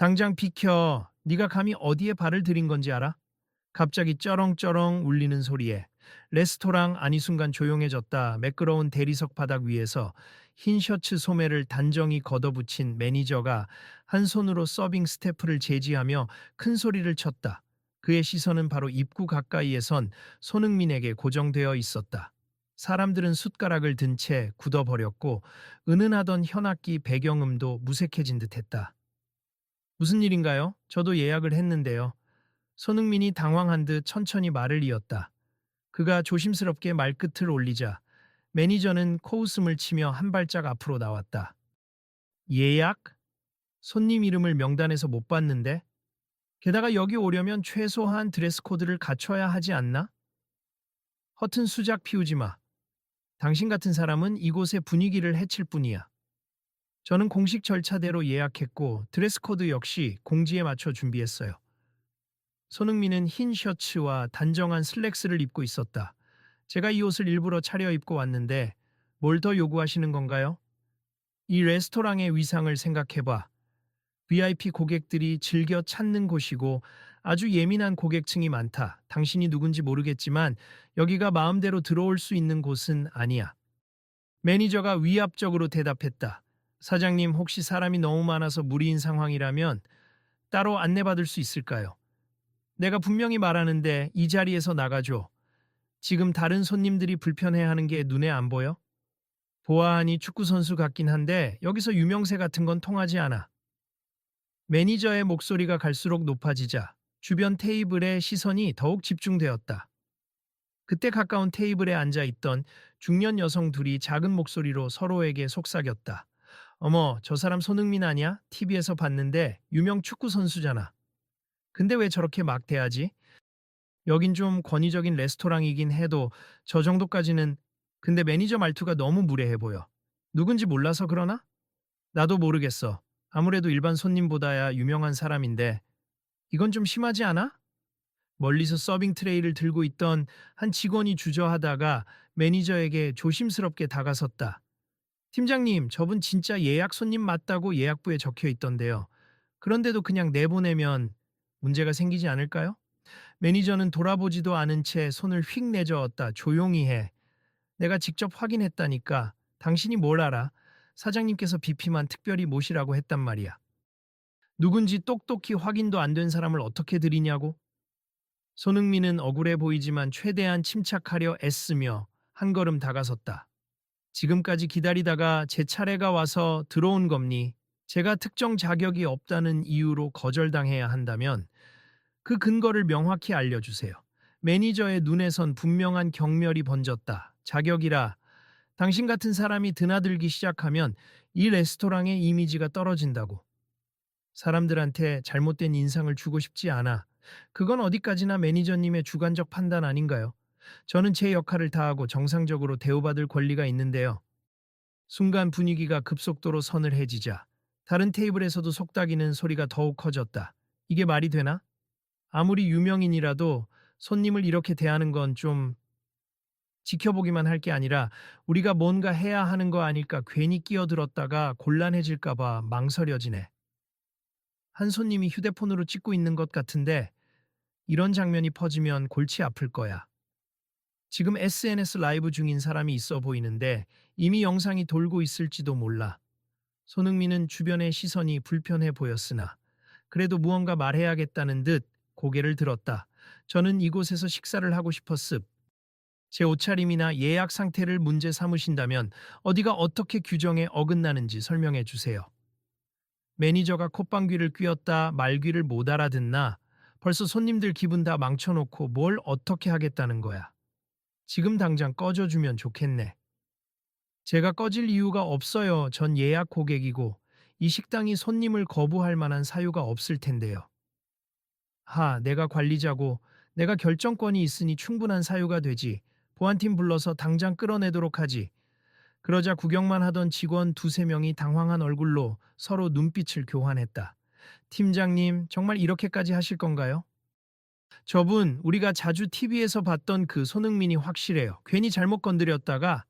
당장 비켜. 네가 감히 어디에 발을 들인 건지 알아? 갑자기 쩌렁쩌렁 울리는 소리에 레스토랑 안이 순간 조용해졌다. 매끄러운 대리석 바닥 위에서 흰 셔츠 소매를 단정히 걷어붙인 매니저가 한 손으로 서빙 스태프를 제지하며 큰 소리를 쳤다. 그의 시선은 바로 입구 가까이에 선 손흥민에게 고정되어 있었다. 사람들은 숟가락을 든 채 굳어버렸고 은은하던 현악기 배경음도 무색해진 듯했다. 무슨 일인가요? 저도 예약을 했는데요. 손흥민이 당황한 듯 천천히 말을 이었다. 그가 조심스럽게 말끝을 올리자 매니저는 코웃음을 치며 한 발짝 앞으로 나왔다. 예약? 손님 이름을 명단에서 못 봤는데? 게다가 여기 오려면 최소한 드레스 코드를 갖춰야 하지 않나? 허튼 수작 피우지 마. 당신 같은 사람은 이곳의 분위기를 해칠 뿐이야. 저는 공식 절차대로 예약했고 드레스 코드 역시 공지에 맞춰 준비했어요. 손흥민은 흰 셔츠와 단정한 슬랙스를 입고 있었다. 제가 이 옷을 일부러 차려입고 왔는데 뭘 더 요구하시는 건가요? 이 레스토랑의 위상을 생각해봐. VIP 고객들이 즐겨 찾는 곳이고 아주 예민한 고객층이 많다. 당신이 누군지 모르겠지만 여기가 마음대로 들어올 수 있는 곳은 아니야. 매니저가 위압적으로 대답했다. 사장님, 혹시 사람이 너무 많아서 무리인 상황이라면 따로 안내받을 수 있을까요? 내가 분명히 말하는데 이 자리에서 나가줘. 지금 다른 손님들이 불편해하는 게 눈에 안 보여? 보아하니 축구선수 같긴 한데 여기서 유명세 같은 건 통하지 않아. 매니저의 목소리가 갈수록 높아지자 주변 테이블에 시선이 더욱 집중되었다. 그때 가까운 테이블에 앉아 있던 중년 여성 둘이 작은 목소리로 서로에게 속삭였다. 어머, 저 사람 손흥민 아니야? TV에서 봤는데 유명 축구선수잖아. 근데 왜 저렇게 막 대하지? 여긴 좀 권위적인 레스토랑이긴 해도 저 정도까지는. 근데 매니저 말투가 너무 무례해 보여. 누군지 몰라서 그러나? 나도 모르겠어. 아무래도 일반 손님보다야 유명한 사람인데 이건 좀 심하지 않아? 멀리서 서빙 트레이를 들고 있던 한 직원이 주저하다가 매니저에게 조심스럽게 다가섰다. 팀장님, 저분 진짜 예약 손님 맞다고 예약부에 적혀 있던데요. 그런데도 그냥 내보내면 문제가 생기지 않을까요? 매니저는 돌아보지도 않은 채 손을 휙 내저었다. 조용히 해. 내가 직접 확인했다니까. 당신이 뭘 알아? 사장님께서 BP만 특별히 모시라고 했단 말이야. 누군지 똑똑히 확인도 안 된 사람을 어떻게 들이냐고? 손흥민은 억울해 보이지만 최대한 침착하려 애쓰며 한 걸음 다가섰다. 지금까지 기다리다가 제 차례가 와서 들어온 겁니? 제가 특정 자격이 없다는 이유로 거절당해야 한다면 그 근거를 명확히 알려주세요. 매니저의 눈에선 분명한 경멸이 번졌다. 자격이라. 당신 같은 사람이 드나들기 시작하면 이 레스토랑의 이미지가 떨어진다고. 사람들한테 잘못된 인상을 주고 싶지 않아. 그건 어디까지나 매니저님의 주관적 판단 아닌가요? 저는 제 역할을 다하고 정상적으로 대우받을 권리가 있는데요. 순간 분위기가 급속도로 서늘해지자 다른 테이블에서도 속닥이는 소리가 더욱 커졌다. 이게 말이 되나? 아무리 유명인이라도 손님을 이렇게 대하는 건 좀 지켜보기만 할 게 아니라 우리가 뭔가 해야 하는 거 아닐까 괜히 끼어들었다가 곤란해질까 봐 망설여지네. 한 손님이 휴대폰으로 찍고 있는 것 같은데 이런 장면이 퍼지면 골치 아플 거야. 지금 SNS 라이브 중인 사람이 있어 보이는데 이미 영상이 돌고 있을지도 몰라. 손흥민은 주변의 시선이 불편해 보였으나 그래도 무언가 말해야겠다는 듯 고개를 들었다. 저는 이곳에서 식사를 하고 싶었습. 제 옷차림이나 예약 상태를 문제 삼으신다면 어디가 어떻게 규정에 어긋나는지 설명해 주세요. 매니저가 콧방귀를 뀌었다 말귀를 못 알아듣나? 벌써 손님들 기분 다 망쳐놓고 뭘 어떻게 하겠다는 거야. 지금 당장 꺼져주면 좋겠네. 제가 꺼질 이유가 없어요. 전 예약 고객이고 이 식당이 손님을 거부할 만한 사유가 없을 텐데요. 내가 관리자고 내가 결정권이 있으니 충분한 사유가 되지. 보안팀 불러서 당장 끌어내도록 하지. 그러자 구경만 하던 직원 두세 명이 당황한 얼굴로 서로 눈빛을 교환했다. 팀장님, 정말 이렇게까지 하실 건가요? 저분, 우리가 자주 TV에서 봤던 그 손흥민이 확실해요. 괜히 잘못 건드렸다가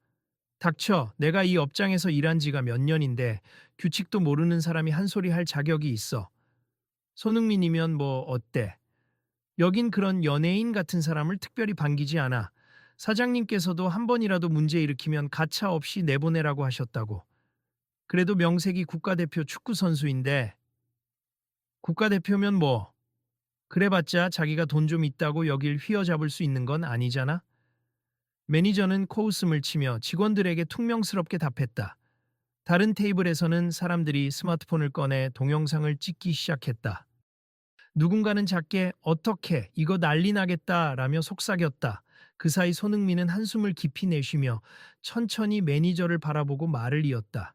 닥쳐. 내가 이 업장에서 일한 지가 몇 년인데 규칙도 모르는 사람이 한 소리 할 자격이 있어. 손흥민이면 뭐 어때? 여긴 그런 연예인 같은 사람을 특별히 반기지 않아. 사장님께서도 한 번이라도 문제 일으키면 가차 없이 내보내라고 하셨다고. 그래도 명색이 국가대표 축구 선수인데 국가대표면 뭐 그래봤자 자기가 돈 좀 있다고 여길 휘어잡을 수 있는 건 아니잖아? 매니저는 코웃음을 치며 직원들에게 퉁명스럽게 답했다. 다른 테이블에서는 사람들이 스마트폰을 꺼내 동영상을 찍기 시작했다. 누군가는 작게 어떻게 이거 난리 나겠다라며 속삭였다. 그 사이 손흥민은 한숨을 깊이 내쉬며 천천히 매니저를 바라보고 말을 이었다.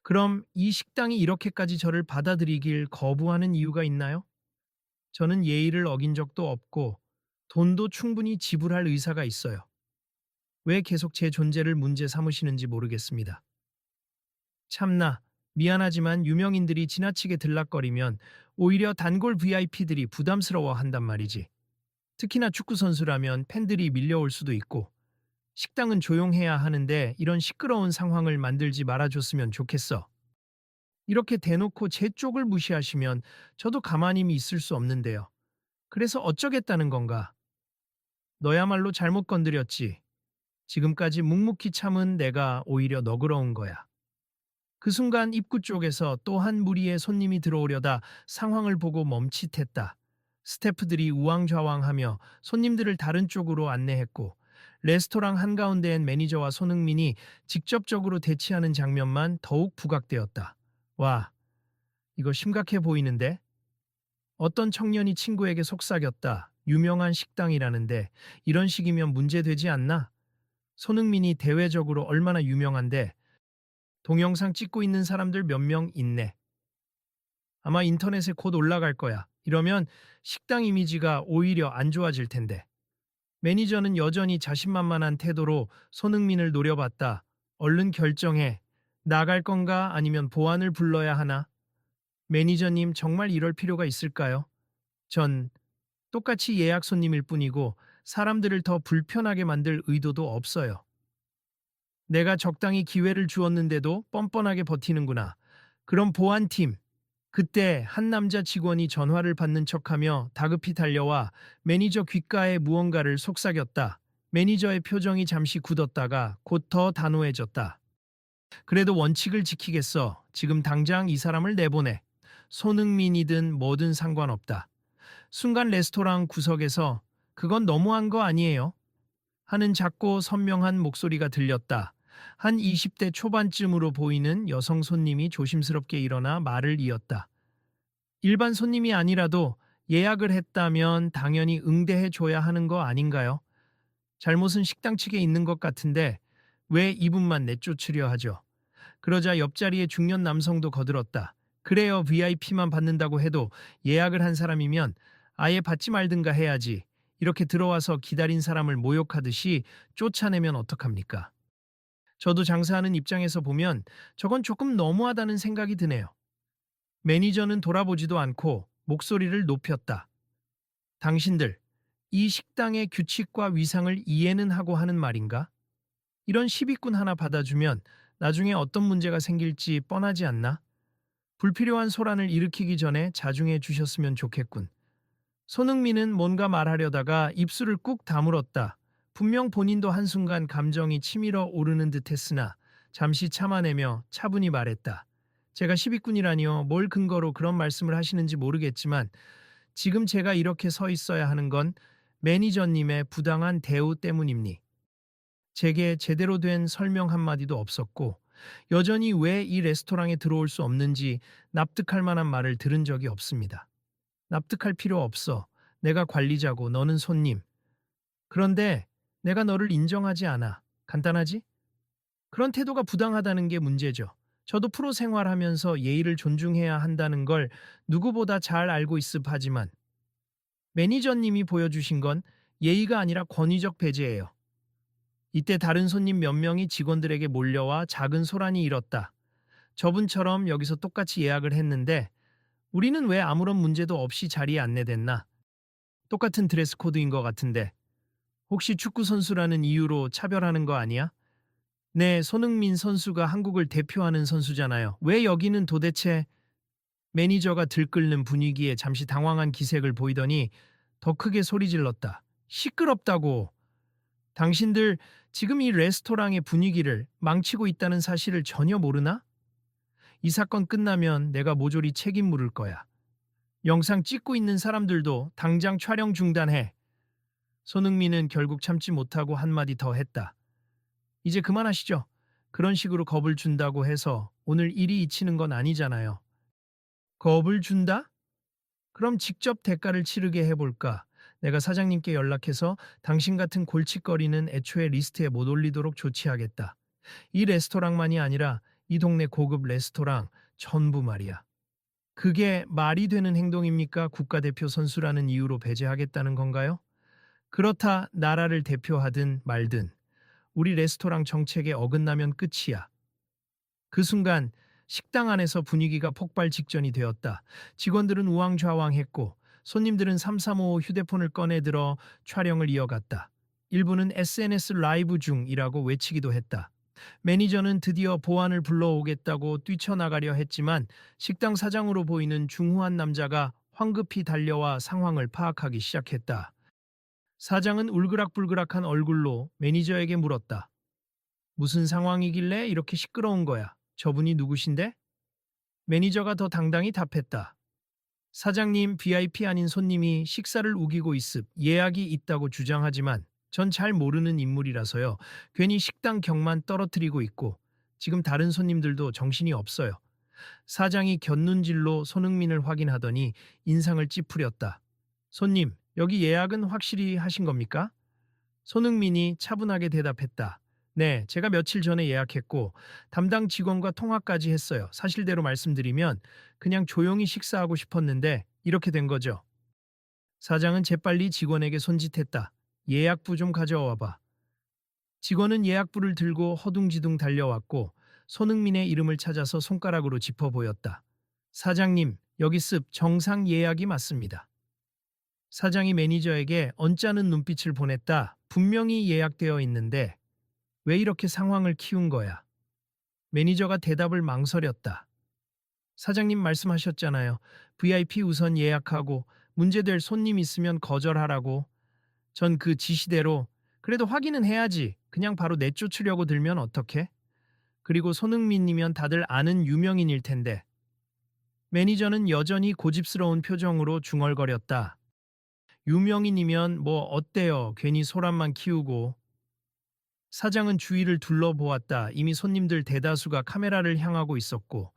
그럼 이 식당이 이렇게까지 저를 받아들이길 거부하는 이유가 있나요? 저는 예의를 어긴 적도 없고 돈도 충분히 지불할 의사가 있어요. 왜 계속 제 존재를 문제 삼으시는지 모르겠습니다. 참나, 미안하지만 유명인들이 지나치게 들락거리면 오히려 단골 VIP들이 부담스러워 한단 말이지. 특히나 축구 선수라면 팬들이 밀려올 수도 있고 식당은 조용해야 하는데 이런 시끄러운 상황을 만들지 말아줬으면 좋겠어. 이렇게 대놓고 제 쪽을 무시하시면 저도 가만히 있을 수 없는데요. 그래서 어쩌겠다는 건가? 너야말로 잘못 건드렸지. 지금까지 묵묵히 참은 내가 오히려 너그러운 거야. 그 순간 입구 쪽에서 또 한 무리의 손님이 들어오려다 상황을 보고 멈칫했다. 스태프들이 우왕좌왕하며 손님들을 다른 쪽으로 안내했고 레스토랑 한가운데엔 매니저와 손흥민이 직접적으로 대치하는 장면만 더욱 부각되었다. 와, 이거 심각해 보이는데? 어떤 청년이 친구에게 속삭였다. 유명한 식당이라는데 이런 식이면 문제되지 않나? 손흥민이 대외적으로 얼마나 유명한데 동영상 찍고 있는 사람들 몇 명 있네. 아마 인터넷에 곧 올라갈 거야. 이러면 식당 이미지가 오히려 안 좋아질 텐데. 매니저는 여전히 자신만만한 태도로 손흥민을 노려봤다. 얼른 결정해. 나갈 건가 아니면 보안을 불러야 하나? 매니저님 정말 이럴 필요가 있을까요? 전 똑같이 예약 손님일 뿐이고 사람들을 더 불편하게 만들 의도도 없어요. 내가 적당히 기회를 주었는데도 뻔뻔하게 버티는구나. 그럼 보안팀. 그때 한 남자 직원이 전화를 받는 척하며 다급히 달려와 매니저 귓가에 무언가를 속삭였다. 매니저의 표정이 잠시 굳었다가 곧 더 단호해졌다. 그래도 원칙을 지키겠어. 지금 당장 이 사람을 내보내. 손흥민이든 뭐든 상관없다. 순간 레스토랑 구석에서 그건 너무한 거 아니에요? 하는 작고 선명한 목소리가 들렸다. 한 20대 초반쯤으로 보이는 여성 손님이 조심스럽게 일어나 말을 이었다. 일반 손님이 아니라도 예약을 했다면 당연히 응대해 줘야 하는 거 아닌가요? 잘못은 식당 측에 있는 것 같은데 왜 이분만 내쫓으려 하죠? 그러자 옆자리의 중년 남성도 거들었다. 그래요, VIP만 받는다고 해도 예약을 한 사람이면 아예 받지 말든가 해야지. 이렇게 들어와서 기다린 사람을 모욕하듯이 쫓아내면 어떡합니까? 저도 장사하는 입장에서 보면 저건 조금 너무하다는 생각이 드네요. 매니저는 돌아보지도 않고 목소리를 높였다. 당신들, 이 식당의 규칙과 위상을 이해는 하고 하는 말인가? 이런 시비꾼 하나 받아주면 나중에 어떤 문제가 생길지 뻔하지 않나? 불필요한 소란을 일으키기 전에 자중해 주셨으면 좋겠군. 손흥민은 뭔가 말하려다가 입술을 꾹 다물었다. 분명 본인도 한순간 감정이 치밀어 오르는 듯했으나 잠시 참아내며 차분히 말했다. 제가 시비꾼이라니요. 뭘 근거로 그런 말씀을 하시는지 모르겠지만 지금 제가 이렇게 서 있어야 하는 건 매니저님의 부당한 대우 때문입니. 제게 제대로 된 설명 한마디도 없었고 여전히 왜 이 레스토랑에 들어올 수 없는지 납득할 만한 말을 들은 적이 없습니다. 납득할 필요 없어. 내가 관리자고 너는 손님. 그런데 내가 너를 인정하지 않아. 간단하지? 그런 태도가 부당하다는 게 문제죠. 저도 프로 생활하면서 예의를 존중해야 한다는 걸 누구보다 잘 알고 있습 하지만 매니저님이 보여주신 건 예의가 아니라 권위적 배제예요. 이때 다른 손님 몇 명이 직원들에게 몰려와 작은 소란이 일었다. 저분처럼 여기서 똑같이 예약을 했는데 우리는 왜 아무런 문제도 없이 자리에 안내됐나? 똑같은 드레스 코드인 것 같은데 혹시 축구 선수라는 이유로 차별하는 거 아니야? 네, 손흥민 선수가 한국을 대표하는 선수잖아요. 왜 여기는 도대체 매니저가 들끓는 분위기에 잠시 당황한 기색을 보이더니 더 크게 소리 질렀다. 시끄럽다고. 당신들 지금 이 레스토랑의 분위기를 망치고 있다는 사실을 전혀 모르나? 이 사건 끝나면 내가 모조리 책임 물을 거야. 영상 찍고 있는 사람들도 당장 촬영 중단해. 손흥민은 결국 참지 못하고 한마디 더 했다. 이제 그만하시죠. 그런 식으로 겁을 준다고 해서 오늘 일이 잊히는 건 아니잖아요. 겁을 준다? 그럼 직접 대가를 치르게 해볼까? 내가 사장님께 연락해서 당신 같은 골칫거리는 애초에 리스트에 못 올리도록 조치하겠다. 이 레스토랑만이 아니라 이 동네 고급 레스토랑 전부 말이야. 그게 말이 되는 행동입니까? 국가대표 선수라는 이유로 배제하겠다는 건가요? 그렇다 나라를 대표하든 말든 우리 레스토랑 정책에 어긋나면 끝이야. 그 순간 식당 안에서 분위기가 폭발 직전이 되었다. 직원들은 우왕좌왕했고 손님들은 삼삼오오 휴대폰을 꺼내들어 촬영을 이어갔다. 일부는 SNS 라이브 중이라고 외치기도 했다. 매니저는 드디어 보안을 불러오겠다고 뛰쳐나가려 했지만 식당 사장으로 보이는 중후한 남자가 황급히 달려와 상황을 파악하기 시작했다. 사장은 울그락불그락한 얼굴로 매니저에게 물었다. 무슨 상황이길래 이렇게 시끄러운 거야? 저분이 누구신데? 매니저가 더 당당히 답했다. 사장님, VIP 아닌 손님이 식사를 우기고 있습. 예약이 있다고 주장하지만 전 잘 모르는 인물이라서요. 괜히 식당 경만 떨어뜨리고 있고 지금 다른 손님들도 정신이 없어요. 사장이 곁눈질로 손흥민을 확인하더니 인상을 찌푸렸다. 손님, 여기 예약은 확실히 하신 겁니까? 손흥민이 차분하게 대답했다. 네, 제가 며칠 전에 예약했고 담당 직원과 통화까지 했어요. 사실대로 말씀드리면 그냥 조용히 식사하고 싶었는데 이렇게 된 거죠. 사장은 재빨리 직원에게 손짓했다. 예약부 좀 가져와 봐. 직원은 예약부를 들고 허둥지둥 달려왔고 손흥민의 이름을 찾아서 손가락으로 짚어 보였다. 사장님, 여기 습 정상 예약이 맞습니다. 사장이 매니저에게 언짢은 눈빛을 보냈다. 분명히 예약되어 있는데 왜 이렇게 상황을 키운 거야? 매니저가 대답을 망설였다. 사장님 말씀하셨잖아요. VIP 우선 예약하고 문제될 손님 있으면 거절하라고. 전 그 지시대로 그래도 확인은 해야지. 그냥 바로 내쫓으려고 들면 어떡해? 그리고 손흥민이면 다들 아는 유명인일 텐데. 매니저는 여전히 고집스러운 표정으로 중얼거렸다. 유명인이면 뭐 어때요? 괜히 소란만 키우고. 사장은 주위를 둘러보았다. 이미 손님들 대다수가 카메라를 향하고 있었고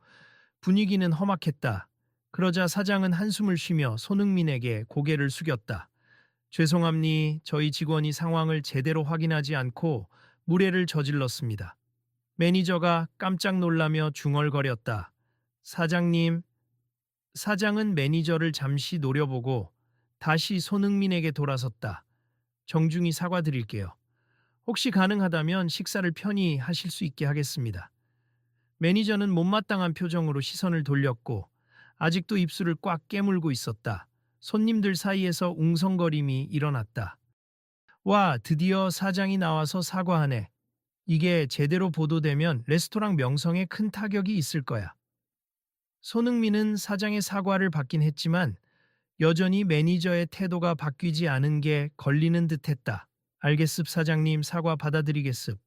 분위기는 험악했다. 그러자 사장은 한숨을 쉬며 손흥민에게 고개를 숙였다. 죄송합니. 저희 직원이 상황을 제대로 확인하지 않고 무례를 저질렀습니다. 매니저가 깜짝 놀라며 중얼거렸다. 사장님. 사장은 매니저를 잠시 노려보고 다시 손흥민에게 돌아섰다. 정중히 사과드릴게요. 혹시 가능하다면 식사를 편히 하실 수 있게 하겠습니다. 매니저는 못마땅한 표정으로 시선을 돌렸고 아직도 입술을 꽉 깨물고 있었다. 손님들 사이에서 웅성거림이 일어났다. 와, 드디어 사장이 나와서 사과하네. 이게 제대로 보도되면 레스토랑 명성에 큰 타격이 있을 거야. 손흥민은 사장의 사과를 받긴 했지만 여전히 매니저의 태도가 바뀌지 않은 게 걸리는 듯했다. 알겠습 사장님, 사과 받아드리겠습.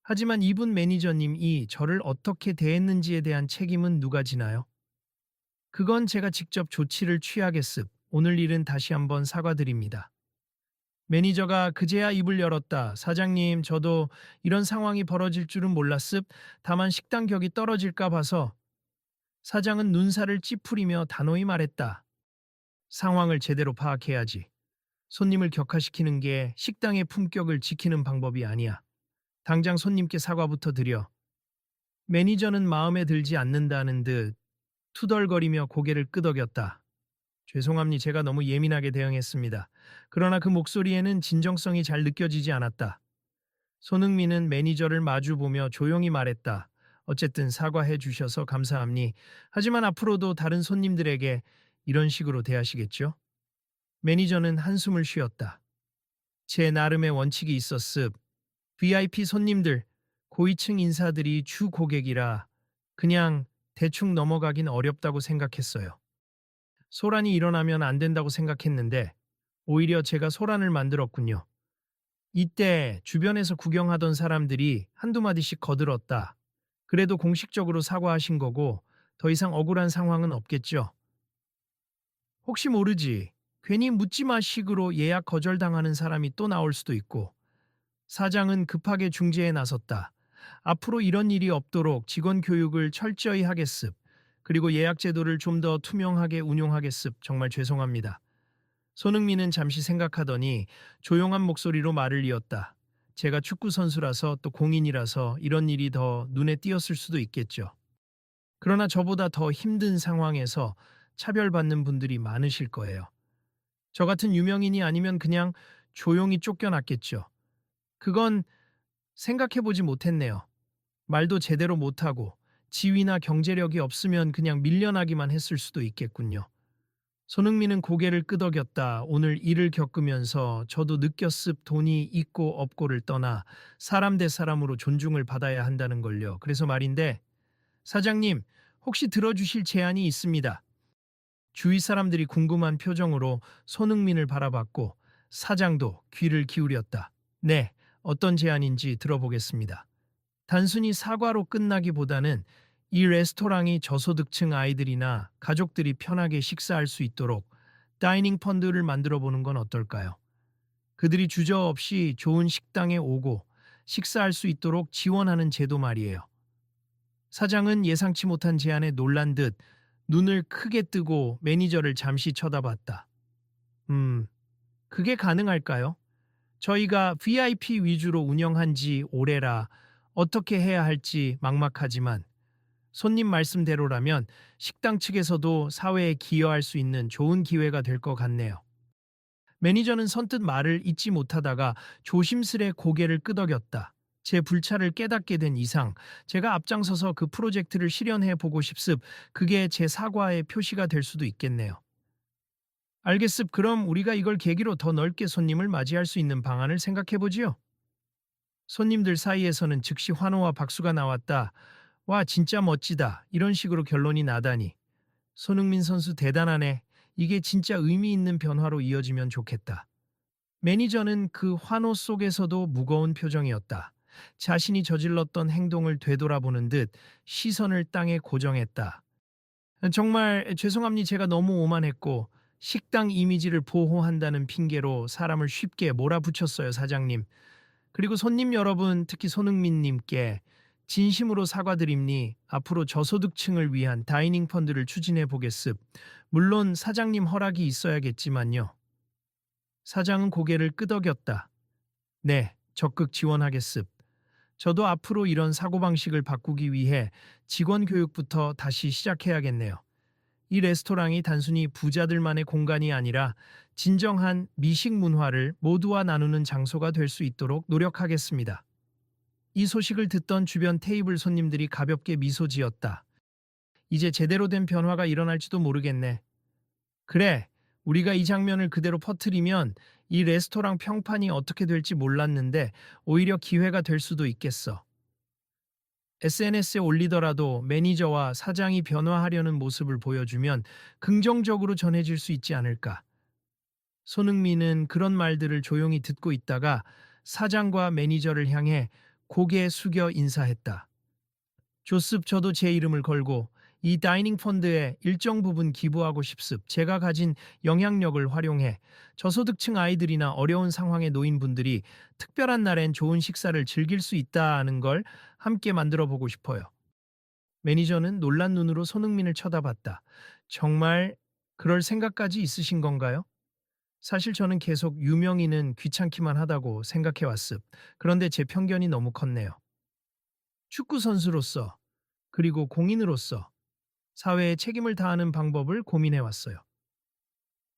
하지만 이분 매니저님이 저를 어떻게 대했는지에 대한 책임은 누가 지나요? 그건 제가 직접 조치를 취하겠습. 오늘 일은 다시 한번 사과드립니다. 매니저가 그제야 입을 열었다. 사장님, 저도 이런 상황이 벌어질 줄은 몰랐습. 다만 식당 격이 떨어질까 봐서. 사장은 눈살을 찌푸리며 단호히 말했다. 상황을 제대로 파악해야지. 손님을 격화시키는 게 식당의 품격을 지키는 방법이 아니야. 당장 손님께 사과부터 드려. 매니저는 마음에 들지 않는다는 듯 투덜거리며 고개를 끄덕였다. 죄송합니. 제가 너무 예민하게 대응했습니다. 그러나 그 목소리에는 진정성이 잘 느껴지지 않았다. 손흥민은 매니저를 마주보며 조용히 말했다. 어쨌든 사과해 주셔서 감사합니. 하지만 앞으로도 다른 손님들에게 이런 식으로 대하시겠죠? 매니저는 한숨을 쉬었다. 제 나름의 원칙이 있었습. VIP 손님들, 고위층 인사들이 주 고객이라 그냥 대충 넘어가긴 어렵다고 생각했어요. 소란이 일어나면 안 된다고 생각했는데 오히려 제가 소란을 만들었군요. 이때 주변에서 구경하던 사람들이 한두 마디씩 거들었다. 그래도 공식적으로 사과하신 거고 더 이상 억울한 상황은 없겠죠. 혹시 모르지. 괜히 묻지 마 식으로 예약 거절당하는 사람이 또 나올 수도 있고. 사장은 급하게 중재에 나섰다. 앞으로 이런 일이 없도록 직원 교육을 철저히 하겠습. 그리고 예약 제도를 좀 더 투명하게 운용하겠습. 정말 죄송합니다. 손흥민은 잠시 생각하더니 조용한 목소리로 말을 이었다. 제가 축구 선수라서 또 공인이라서 이런 일이 더 눈에 띄었을 수도 있겠죠. 그러나 저보다 더 힘든 상황에서 차별받는 분들이 많으실 거예요. 저 같은 유명인이 아니면 그냥 조용히 쫓겨났겠죠. 그건 생각해보지 못했네요. 말도 제대로 못하고 지위나 경제력이 없으면 그냥 밀려나기만 했을 수도 있겠군요. 손흥민은 고개를 끄덕였다. 오늘 일을 겪으면서 저도 느꼈습. 돈이 있고 없고를 떠나 사람 대 사람으로 존중을 받아야 한다는 걸요. 그래서 말인데 사장님 혹시 들어주실 제안이 있습니다. 주위 사람들이 궁금한 표정으로 손흥민을 바라봤고 사장도 귀를 기울였다. 네, 어떤 제안인지 들어보겠습니다. 단순히 사과로 끝나기보다는 이 레스토랑이 저소득층 아이들이나 가족들이 편하게 식사할 수 있도록 다이닝 펀드를 만들어 보는 건 어떨까요? 그들이 주저없이 좋은 식당에 오고 식사할 수 있도록 지원하는 제도 말이에요. 사장은 예상치 못한 제안에 놀란 듯 눈을 크게 뜨고 매니저를 잠시 쳐다봤다. 그게 가능할까요? 저희가 VIP 위주로 운영한 지 오래라 어떻게 해야 할지 막막하지만 손님 말씀대로라면 식당 측에서도 사회에 기여할 수 있는 좋은 기회가 될 것 같네요. 매니저는 선뜻 말을 잇지 못하다가 조심스레 고개를 끄덕였다. 제 불찰을 깨닫게 된 이상 제가 앞장서서 그 프로젝트를 실현해 보고 싶습. 그게 제 사과의 표시가 될 수도 있겠네요. 알겠습. 그럼 우리가 이걸 계기로 더 넓게 손님을 맞이할 수 있는 방안을 생각해 보지요. 손님들 사이에서는 즉시 환호와 박수가 나왔다. 와, 진짜 멋지다. 이런 식으로 결론이 나다니. 손흥민 선수 대단하네. 이게 진짜 의미 있는 변화로 이어지면 좋겠다. 매니저는 그 환호 속에서도 무거운 표정이었다. 자신이 저질렀던 행동을 되돌아보는 듯 시선을 땅에 고정했다. 정말 죄송합니다. 제가 너무 오만했고 식당 이미지를 보호한다는 핑계로 사람을 쉽게 몰아붙였어요, 사장님. 그리고 손님 여러분, 특히 손흥민님께 진심으로 사과드립니. 앞으로 저소득층을 위한 다이닝 펀드를 추진해 보겠습. 물론 사장님 허락이 있어야겠지만요. 사장은 고개를 끄덕였다. 네, 적극 지원하겠습. 저도 앞으로 이런 사고방식을 바꾸기 위해 직원 교육부터 다시 시작해야겠네요. 이 레스토랑이 단순히 부자들만의 공간이 아니라 진정한 미식 문화를 모두와 나누는 장소가 될 수 있도록 노력하겠습니다. 이 소식을 듣던 주변 테이블 손님들이 가볍게 미소 지었다. 이제 제대로 된 변화가 일어날지도 모르겠네. 그래, 우리가 이 장면을 그대로 퍼뜨리면 이 레스토랑 평판이 어떻게 될지 몰랐는데 오히려 기회가 될 수도 있겠어. SNS에 올리더라도 매니저와 사장이 변화하려는 모습을 보여주면 긍정적으로 전해질 수 있지 않을까. 손흥민은 그런 말들을 조용히 듣고 있다가 사장과 매니저를 향해 고개 숙여 인사했다. 조습, 저도 제 이름을 걸고 이 다이닝 펀드에 일정 부분 기부하고 싶습. 제가 가진 영향력을 활용해 저소득층 아이들이나 어려운 상황에 놓인 분들이 특별한 날엔 좋은 식사를 즐길 수 있다는 걸 함께 만들어 보고 싶어요. 매니저는 놀란 눈으로 손흥민을 쳐다봤다. 정말 그럴 생각까지 있으신 건가요? 사실 저는 계속 유명인은 귀찮기만 하다고 생각해 왔습. 그런데 제 편견이 너무 컸네요. 축구 선수로서 그리고 공인으로서 사회에 책임을 다하는 방법을 고민해 왔어요.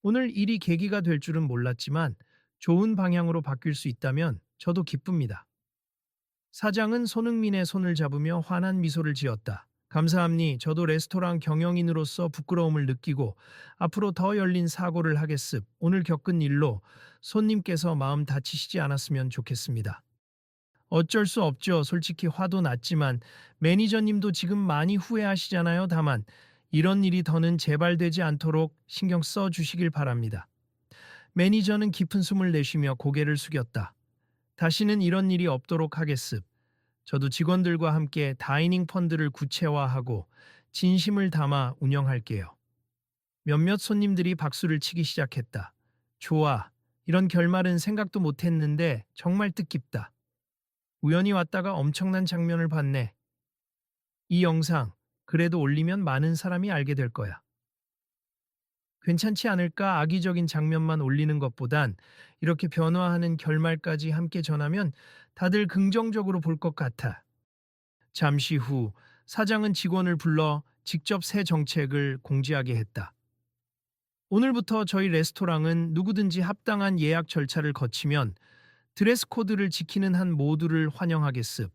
오늘 일이 계기가 될 줄은 몰랐지만 좋은 방향으로 바뀔 수 있다면 저도 기쁩니다. 사장은 손흥민의 손을 잡으며 환한 미소를 지었다. 감사합니. 저도 레스토랑 경영인으로서 부끄러움을 느끼고 앞으로 더 열린 사고를 하겠습. 오늘 겪은 일로 손님께서 마음 다치시지 않았으면 좋겠습니다. 어쩔 수 없죠. 솔직히 화도 났지만 매니저님도 지금 많이 후회하시잖아요. 다만 이런 일이 더는 재발되지 않도록 신경 써 주시길 바랍니다. 매니저는 깊은 숨을 내쉬며 고개를 숙였다. 다시는 이런 일이 없도록 하겠습. 저도 직원들과 함께 다이닝 펀드를 구체화하고 진심을 담아 운영할게요. 몇몇 손님들이 박수를 치기 시작했다. 좋아. 이런 결말은 생각도 못했는데 정말 뜻깊다. 우연히 왔다가 엄청난 장면을 봤네. 이 영상 그래도 올리면 많은 사람이 알게 될 거야. 괜찮지 않을까? 악의적인 장면만 올리는 것보단 이렇게 변화하는 결말까지 함께 전하면 다들 긍정적으로 볼 것 같아. 잠시 후 사장은 직원을 불러 직접 새 정책을 공지하게 했다. 오늘부터 저희 레스토랑은 누구든지 합당한 예약 절차를 거치면 드레스 코드를 지키는 한 모두를 환영하겠습.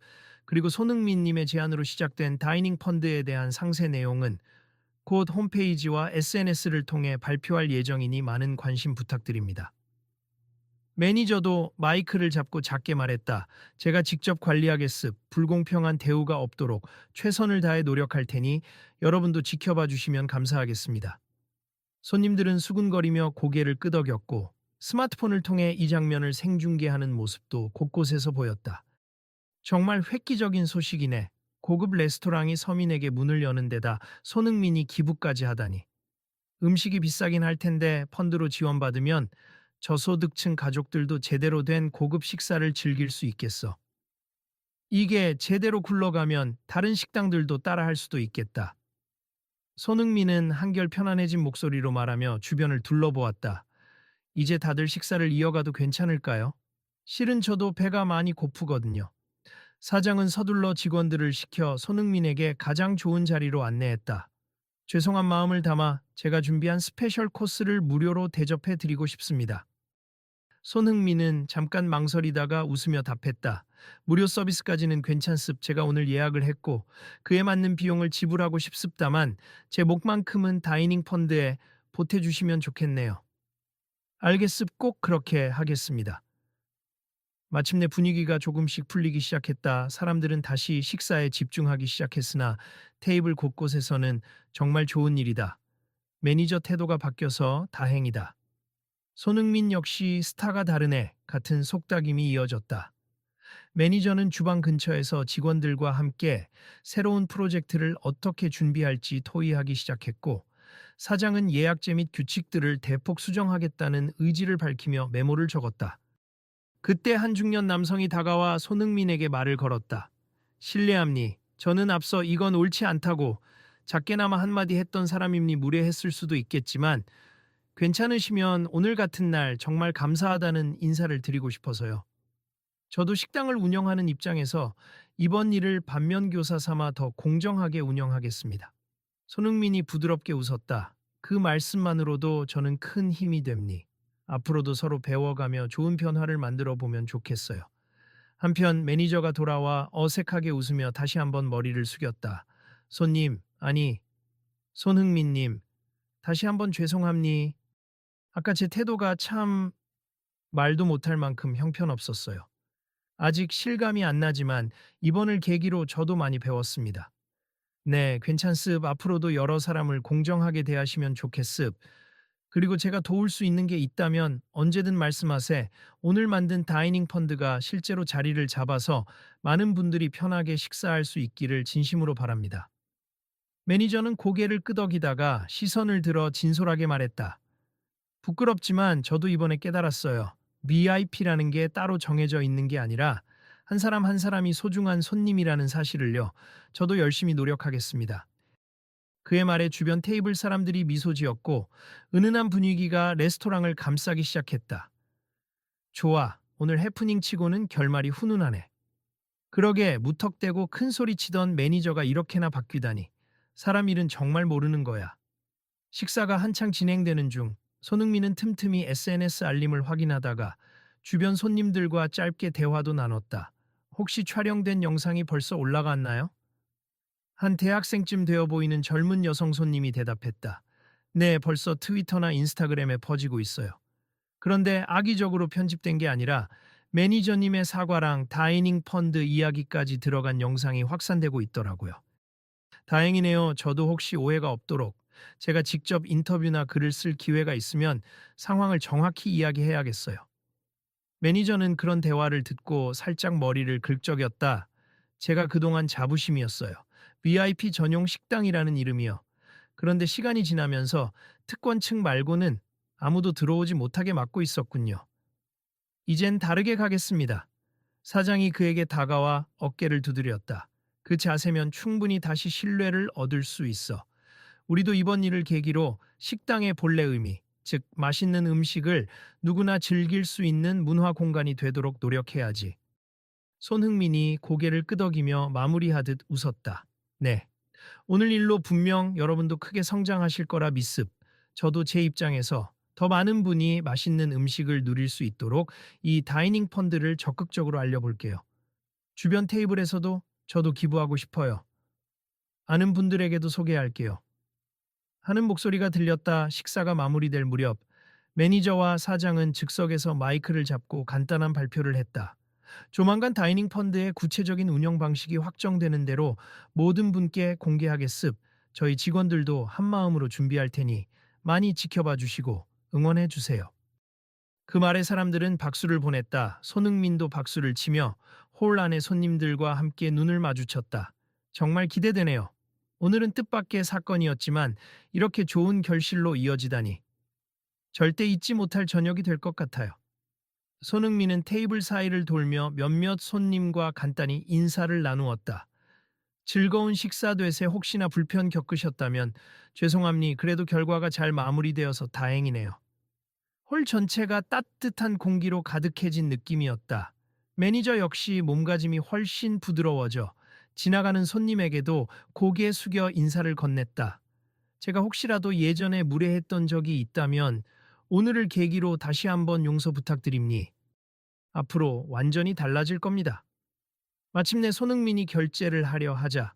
그리고 손흥민님의 제안으로 시작된 다이닝 펀드에 대한 상세 내용은 곧 홈페이지와 SNS를 통해 발표할 예정이니 많은 관심 부탁드립니다. 매니저도 마이크를 잡고 작게 말했다. 제가 직접 관리하겠습. 불공평한 대우가 없도록 최선을 다해 노력할 테니 여러분도 지켜봐 주시면 감사하겠습니다. 손님들은 수군거리며 고개를 끄덕였고 스마트폰을 통해 이 장면을 생중계하는 모습도 곳곳에서 보였다. 정말 획기적인 소식이네. 고급 레스토랑이 서민에게 문을 여는 데다 손흥민이 기부까지 하다니. 음식이 비싸긴 할 텐데 펀드로 지원받으면 저소득층 가족들도 제대로 된 고급 식사를 즐길 수 있겠어. 이게 제대로 굴러가면 다른 식당들도 따라할 수도 있겠다. 손흥민은 한결 편안해진 목소리로 말하며 주변을 둘러보았다. 이제 다들 식사를 이어가도 괜찮을까요? 실은 저도 배가 많이 고프거든요. 사장은 서둘러 직원들을 시켜 손흥민에게 가장 좋은 자리로 안내했다. 죄송한 마음을 담아 제가 준비한 스페셜 코스를 무료로 대접해 드리고 싶습니다. 손흥민은 잠깐 망설이다가 웃으며 답했다. 무료 서비스까지는 괜찮습. 제가 오늘 예약을 했고 그에 맞는 비용을 지불하고 싶습다만 제 몫만큼은 다이닝 펀드에 보태주시면 좋겠네요. 알겠습. 꼭 그렇게 하겠습니다. 마침내 분위기가 조금씩 풀리기 시작했다. 사람들은 다시 식사에 집중하기 시작했으나 테이블 곳곳에서는 정말 좋은 일이다. 매니저 태도가 바뀌어서 다행이다. 손흥민 역시 스타가 다르네 같은 속닥임이 이어졌다. 매니저는 주방 근처에서 직원들과 함께 새로운 프로젝트를 어떻게 준비할지 토의하기 시작했고 사장은 예약제 및 규칙들을 대폭 수정하겠다는 의지를 밝히며 메모를 적었다. 그때 한 중년 남성이 다가와 손흥민에게 말을 걸었다. 실례합니. 저는 앞서 이건 옳지 않다고 작게나마 한마디 했던 사람임니 무례했을 수도 있겠지만 괜찮으시면 오늘 같은 날 정말 감사하다는 인사를 드리고 싶어서요. 저도 식당을 운영하는 입장에서 이번 일을 반면교사 삼아 더 공정하게 운영하겠습니다. 손흥민이 부드럽게 웃었다. 그 말씀만으로도 저는 큰 힘이 됩니. 앞으로도 서로 배워가며 좋은 변화를 만들어 보면 좋겠어요. 한편 매니저가 돌아와 어색하게 웃으며 다시 한번 머리를 숙였다. 손님, 아니, 손흥민님, 다시 한번 죄송합니. 아까 제 태도가 참 말도 못할 만큼 형편없었어요. 아직 실감이 안 나지만 이번을 계기로 저도 많이 배웠습니다. 네, 괜찮습. 앞으로도 여러 사람을 공정하게 대하시면 좋겠습. 그리고 제가 도울 수 있는 게 있다면 언제든 말씀하세. 오늘 만든 다이닝 펀드가 실제로 자리를 잡아서 많은 분들이 편하게 식사할 수 있기를 진심으로 바랍니다. 매니저는 고개를 끄덕이다가 시선을 들어 진솔하게 말했다. 부끄럽지만 저도 이번에 깨달았어요. VIP라는 게 따로 정해져 있는 게 아니라 한 사람 한 사람이 소중한 손님이라는 사실을요. 저도 열심히 노력하겠습니다. 그의 말에 주변 테이블 사람들이 미소 지었고 은은한 분위기가 레스토랑을 감싸기 시작했다. 좋아, 오늘 해프닝 치고는 결말이 훈훈하네. 그러게 무턱대고 큰 소리 치던 매니저가 이렇게나 바뀌다니. 사람 일은 정말 모르는 거야. 식사가 한창 진행되는 중 손흥민은 틈틈이 SNS 알림을 확인하다가 주변 손님들과 짧게 대화도 나눴다. 혹시 촬영된 영상이 벌써 올라갔나요? 한 대학생쯤 되어 보이는 젊은 여성 손님이 대답했다. 네, 벌써 트위터나 인스타그램에 퍼지고 있어요. 그런데 악의적으로 편집된 게 아니라 매니저님의 사과랑 다이닝 펀드 이야기까지 들어간 영상이 확산되고 있더라고요. 다행이네요. 저도 혹시 오해가 없도록 제가 직접 인터뷰나 글을 쓸 기회가 있으면 상황을 정확히 이야기해야겠어요. 매니저는 그런 대화를 듣고 살짝 머리를 긁적였다. 제가 그동안 자부심이었어요. VIP 전용 식당이라는 이름이요. 그런데 시간이 지나면서 특권 층 말고는 아무도 들어오지 못하게 막고 있었군요. 이젠 다르게 가겠습니다. 사장이 그에게 다가와 어깨를 두드렸다. 그 자세면 충분히 다시 신뢰를 얻을 수 있어. 우리도 이번 일을 계기로 식당의 본래 의미, 즉 맛있는 음식을 누구나 즐길 수 있는 문화 공간이 되도록 노력해야지. 손흥민이 고개를 끄덕이며 마무리하듯 웃었다. 네. 오늘 일로 분명 여러분도 크게 성장하실 거라 믿습. 저도 제 입장에서 더 많은 분이 맛있는 음식을 누릴 수 있도록 이 다이닝 펀드를 적극적으로 알려볼게요. 주변 테이블에서도 저도 기부하고 싶어요. 아는 분들에게도 소개할게요. 하는 목소리가 들렸다. 식사가 마무리될 무렵 매니저와 사장은 즉석에서 마이크를 잡고 간단한 발표를 했다. 조만간 다이닝 펀드의 구체적인 운영 방식이 확정되는 대로 모든 분께 공개하겠습. 저희 직원들도 한마음으로 준비할 테니 많이 지켜봐 주시고 응원해 주세요. 그 말에 사람들은 박수를 보냈다. 손흥민도 박수를 치며 홀 안의 손님들과 함께 눈을 마주쳤다. 정말 기대되네요. 오늘은 뜻밖의 사건이었지만 이렇게 좋은 결실로 이어지다니 절대 잊지 못할 저녁이 될 것 같아요. 손흥민은 테이블 사이를 돌며 몇몇 손님과 간단히 인사를 나누었다. 즐거운 식사 되세 혹시나 불편 겪으셨다면 죄송합니. 그래도 결과가 잘 마무리되어서 다행이네요. 홀 전체가 따뜻한 공기로 가득해진 느낌이었다. 매니저 역시 몸가짐이 훨씬 부드러워져 지나가는 손님에게도 고개 숙여 인사를 건넸다. 제가 혹시라도 예전에 무례했던 적이 있다면 오늘을 계기로 다시 한번 용서 부탁드립니. 앞으로 완전히 달라질 겁니다. 마침내 손흥민이 결제를 하려 하자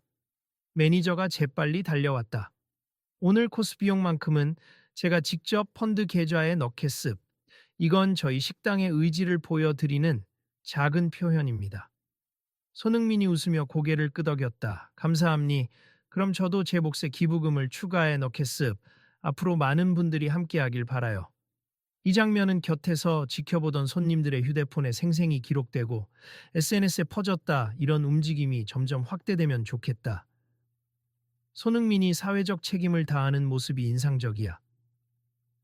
매니저가 재빨리 달려왔다. 오늘 코스 비용만큼은 제가 직접 펀드 계좌에 넣겠습. 이건 저희 식당의 의지를 보여드리는 작은 표현입니다. 손흥민이 웃으며 고개를 끄덕였다. 감사합니. 그럼 저도 제 몫의 기부금을 추가해 넣겠습. 앞으로 많은 분들이 함께하길 바라요. 이 장면은 곁에서 지켜보던 손님들의 휴대폰에 생생히 기록되고 SNS에 퍼졌다. 이런 움직임이 점점 확대되면 좋겠다. 손흥민이 사회적 책임을 다하는 모습이 인상적이야.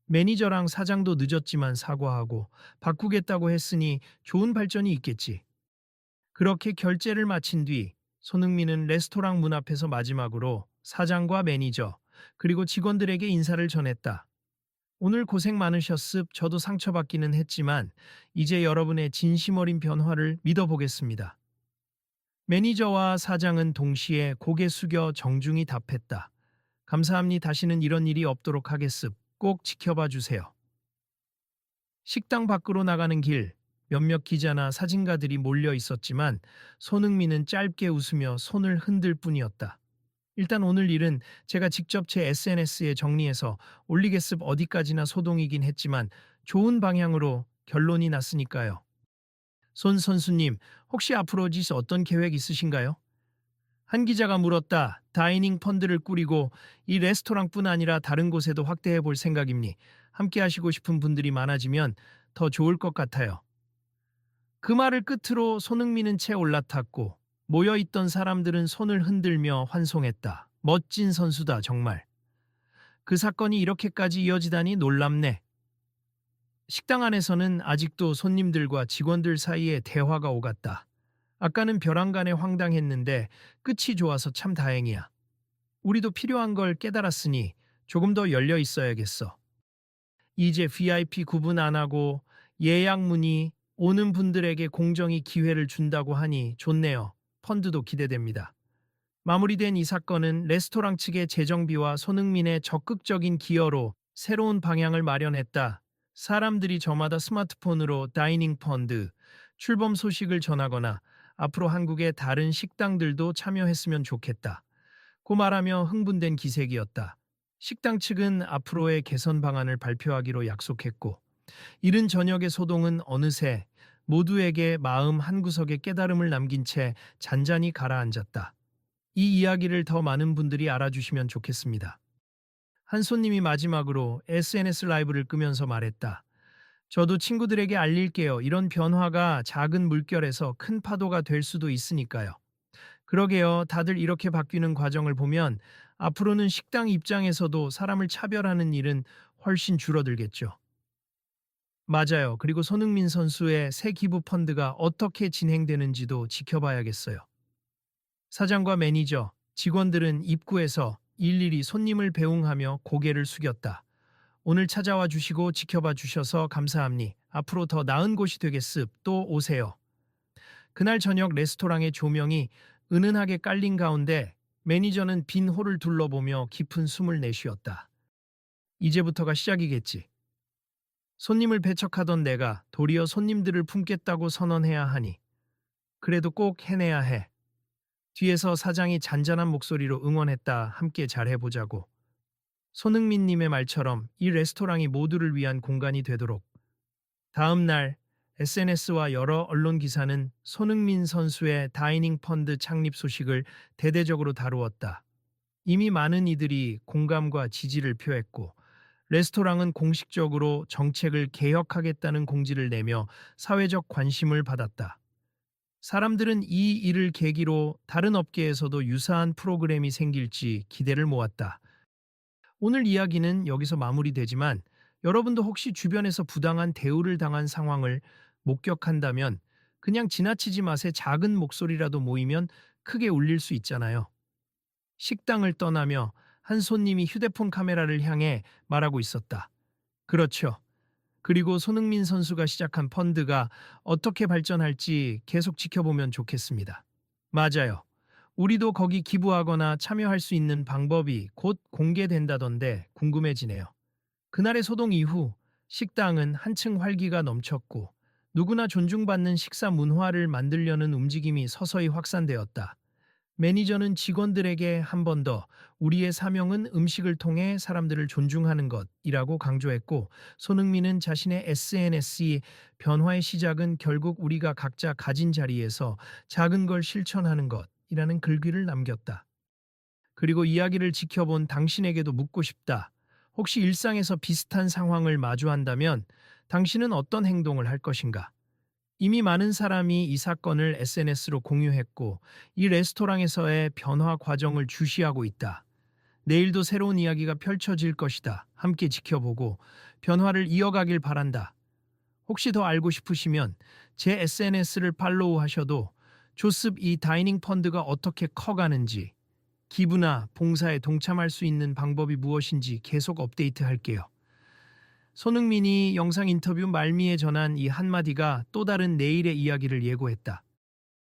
매니저랑 사장도 늦었지만 사과하고 바꾸겠다고 했으니 좋은 발전이 있겠지. 그렇게 결제를 마친 뒤 손흥민은 레스토랑 문 앞에서 마지막으로 사장과 매니저 그리고 직원들에게 인사를 전했다. 오늘 고생 많으셨습. 저도 상처받기는 했지만 이제 여러분의 진심 어린 변화를 믿어보겠습니다. 매니저와 사장은 동시에 고개 숙여 정중히 답했다. 감사합니. 다시는 이런 일이 없도록 하겠습. 꼭 지켜봐 주세요. 식당 밖으로 나가는 길, 몇몇 기자나 사진가들이 몰려 있었지만 손흥민은 짧게 웃으며 손을 흔들 뿐이었다. 일단 오늘 일은 제가 직접 제 SNS에 정리해서 올리겠습. 어디까지나 소동이긴 했지만 좋은 방향으로 결론이 났으니까요. 손 선수님, 혹시 앞으로 어떤 계획 있으신가요? 한 기자가 물었다. 다이닝 펀드를 꾸리고 이 레스토랑뿐 아니라 다른 곳에도 확대해 볼 생각입니. 함께 하시고 싶은 분들이 많아지면 더 좋을 것 같아요. 그 말을 끝으로 손흥민은 채 올라탔고 모여있던 사람들은 손을 흔들며 환송했다. 멋진 선수다 정말. 그 사건이 이렇게까지 이어지다니 놀랍네. 식당 안에서는 아직도 손님들과 직원들 사이에 대화가 오갔다. 아까는 벼랑간에 황당했는데 끝이 좋아서 참 다행이야. 우리도 필요한 걸 깨달았으니 조금 더 열려 있어야겠어. 이제 VIP 구분 안 하고 예약 문의 오는 분들에게 공정히 기회를 준다고 하니 좋네요. 펀드도 기대됩니다. 마무리된 이 사건은 레스토랑 측의 재정비와 손흥민의 적극적인 기여로 새로운 방향을 마련했다. 사람들이 저마다 스마트폰으로 다이닝 펀드, 출범 소식을 전하거나 앞으로 한국의 다른 식당들도 참여했으면 좋겠다. 고 말하며 흥분된 기색이었다. 식당 측은 앞으로의 개선 방안을 발표하기로 약속했고 이른 저녁의 소동은 어느새 모두에게 마음 한구석에 깨달음을 남긴 채 잔잔히 가라앉았다. 이 이야기를 더 많은 분들이 알아주시면 좋겠습니다. 한 손님이 마지막으로 SNS 라이브를 끄면서 말했다. 저도 친구들에게 알릴게요. 이런 변화가 작은 물결에서 큰 파도가 될 수도 있으니까요. 그러게요. 다들 이렇게 바뀌는 과정을 보면 앞으로는 식당 입장에서도 사람을 차별하는 일은 훨씬 줄어들겠죠. 맞아요. 그리고 손흥민 선수의 새 기부 펀드가 어떻게 진행되는지도 지켜봐야겠어요. 사장과 매니저, 직원들은 입구에서 일일이 손님을 배웅하며 고개를 숙였다. 오늘 찾아와 주시고 지켜봐 주셔서 감사합니. 앞으로 더 나은 곳이 되겠습. 또 오세요. 그날 저녁 레스토랑의 조명이 은은하게 깔린 가운데 매니저는 빈 홀을 둘러보며 깊은 숨을 내쉬었다. 이제부터가 시작이겠지. 손님을 배척하던 내가 도리어 손님들을 품겠다고 선언해야 하니. 그래도 꼭 해내야 해. 뒤에서 사장이 잔잔한 목소리로 응원했다. 함께 잘해보자고. 손흥민님의 말처럼 이 레스토랑이 모두를 위한 공간이 되도록. 다음 날 SNS와 여러 언론 기사는 손흥민 선수의 다이닝 펀드 창립 소식을 대대적으로 다루었다. 이미 많은 이들이 공감과 지지를 표했고 레스토랑은 공식적으로 정책을 개혁하겠다는 공지를 내며 사회적 관심을 받았다. 사람들은 이 일을 계기로 다른 업계에서도 유사한 프로그램이 생길지 기대를 모았다. 오늘 이야기는 여기서 마무리되지만 여러분도 혹시 주변에서 부당한 대우를 당한 상황을 목격한다면 그냥 지나치지 마세. 작은 목소리라도 모이면 크게 울릴 수 있잖아요. 식당을 떠나며 한 손님이 휴대폰 카메라를 향해 말하고 있었다. 그렇죠. 그리고 손흥민 선수가 시작한 펀드가 어떻게 발전할지 계속 지켜보면 좋겠습니다. 맞아요. 우리도 거기 기부하거나 참여할 수 있는 방법이 곧 공개된다던데 궁금해지네요. 그날의 소동 이후 식당은 한층 활기가 넘쳤고 누구나 존중받는 식사 문화를 만들려는 움직임이 서서히 확산되었다. 매니저는 직원들에게 한 번 더 우리의 사명은 음식을 통해 사람들을 존중하는 것이라고 강조했고 손흥민은 자신의 SNS의 변화의 시작은 결국 우리가 각자 가진 자리에서 작은 걸 실천하는 것이라는 글귀를 남겼다. 그리고 이야기를 지켜본 당신에게도 묻고 싶다. 혹시 일상에서 비슷한 상황을 마주한다면 당신은 어떤 행동을 할 것인가? 이미 많은 사람이 이 사건을 SNS로 공유했고 이 레스토랑에서의 변화 과정을 주시하고 있다. 내일도 새로운 이야기가 펼쳐질 것이다. 함께 지켜보고 변화를 이어가길 바란다. 혹시 더 알고 싶으시면 제 SNS를 팔로우하셔도 조습 이 다이닝 펀드가 어떻게 커가는지 기부나 봉사에 동참할 수 있는 방법이 무엇인지 계속 업데이트할게요. 손흥민이 영상 인터뷰 말미에 전한 이 한마디가 또 다른 내일의 이야기를 예고했다.